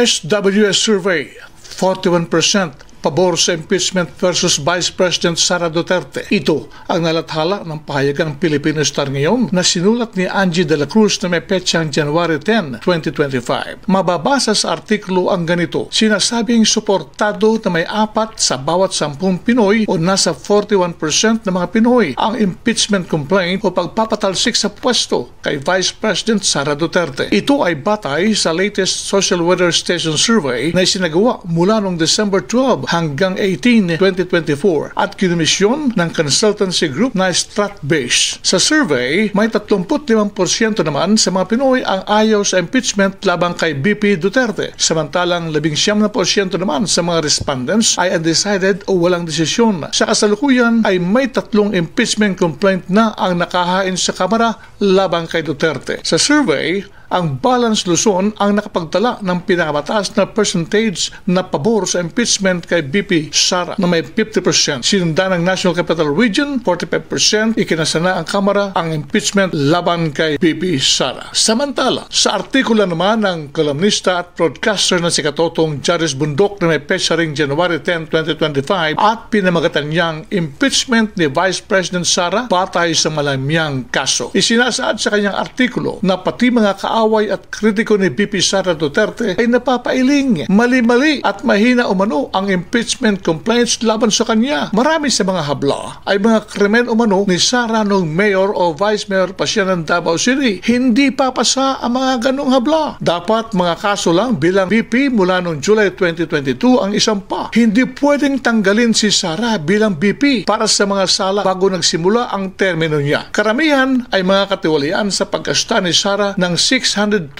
SWS survey, 41% pabor sa impeachment versus Vice President Sara Duterte. Ito ang nalathala ng pahayagang Filipino Star ngayon na sinulat ni Angie de la Cruz na may petsang January 10, 2025. Mababasa sa artikulo ang ganito: sinasabing suportado na may 4 sa bawat 10 Pinoy o nasa 41% ng mga Pinoy ang impeachment complaint o pagpapatalsik sa pwesto kay Vice President Sara Duterte. Ito ay batay sa latest Social Weather Station survey na isinagawa mula noong December 12 hanggang 18, 2024 at kinomisyon ng consultancy group na Stratbase. Sa survey, may 35% naman sa mga Pinoy ang ayaw sa impeachment labang kay BP Duterte. Samantalang 19% naman sa mga respondents ay undecided o walang desisyon. Sa kasalukuyan ay may 3 impeachment complaint na ang nakahain sa Kamara labang kay Duterte. Sa survey, ang Balance Luzon ang nakapagtala ng pinakamataas na percentage na pabor sa impeachment kay BP Sara na may 50%. Sinundan ng National Capital Region, 45%. Ikinasana ang Kamara ang impeachment laban kay BP Sara. Samantala, sa artikulo naman ng kolumnista at broadcaster na si Katotong Charis Bundok na may petsa ring January 10, 2025 at pinamagatan niyang impeachment ni Vice President Sara batay sa malamyang kaso. Isinasaad sa kanyang artikulo na pati mga kaaway at kritiko ni BP Sara Duterte ay napapailing, mali-mali at mahina umano ang impeachment complaints laban sa kanya. Marami sa mga habla ay mga krimen umano ni Sara noong mayor o vice mayor pa siya ng Davao City. Hindi papasa ang mga ganong habla. Dapat mga kaso lang bilang VP mula noong July 2022 ang isang pa. Hindi pwedeng tanggalin si Sara bilang VP para sa mga sala bago nagsimula ang termino niya. Karamihan ay mga katiwalian sa pagkasta ni Sara ng 612.5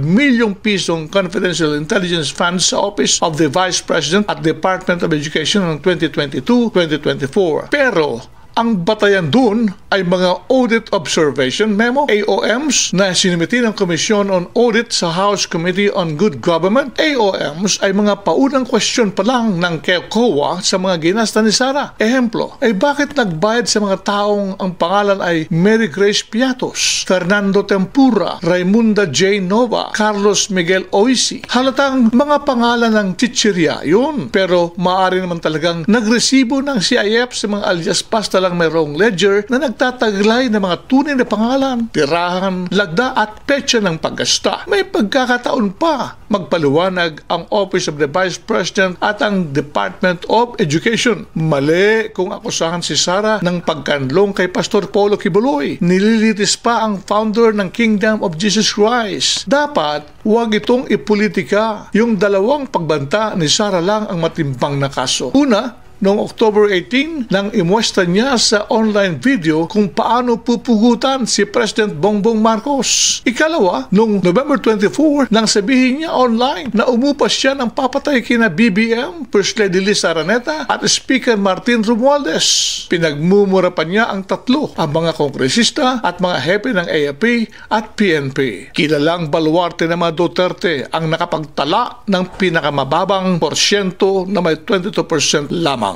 milyong pisong confidential intelligence funds sa Office of the Vice President at Department of Education noong 2022-2024. Pero ang batayan dun ay mga Audit Observation Memo, AOMs, na sinimiti ng Commission on Audit sa House Committee on Good Government. AOMs ay mga paunang question pa lang ng COA sa mga ginasta ni Sara. Ehemplo, ay bakit nagbayad sa mga taong ang pangalan ay Mary Grace Piatos, Fernando Tempura, Raimunda J. Nova, Carlos Miguel Oisi. Halatang mga pangalan ng chichirya yun. Pero maaari naman talagang nagresibo ng CIF sa mga alias pasta lang mayroong ledger na nagtataglay ng mga tunay na pangalan, tirahan, lagda at petsa ng paggasta. May pagkakataon pa magpaliwanag ang Office of the Vice President at ang Department of Education. Mali kung akusahan si Sara ng pagkanlong kay Pastor Paulo Kibuloy. Nililitis pa ang founder ng Kingdom of Jesus Christ. Dapat huwag itong ipolitika. Yung dalawang pagbanta ni Sara lang ang matimbang na kaso. Una, noong October 18, nang imuestra niya sa online video kung paano pupugutan si President Bongbong Marcos. Ikalawa, noong November 24, nang sabihin niya online na umupas siya ng papatay kina BBM, First Lady Liz Araneta at Speaker Martin Romualdez. Pinagmumura pa niya ang tatlo, ang mga kongresista at mga hepe ng AFP at PNP. Kilalang baluarte na mga Duterte ang nakapagtala ng pinakamababang porsyento na may 22% lamang.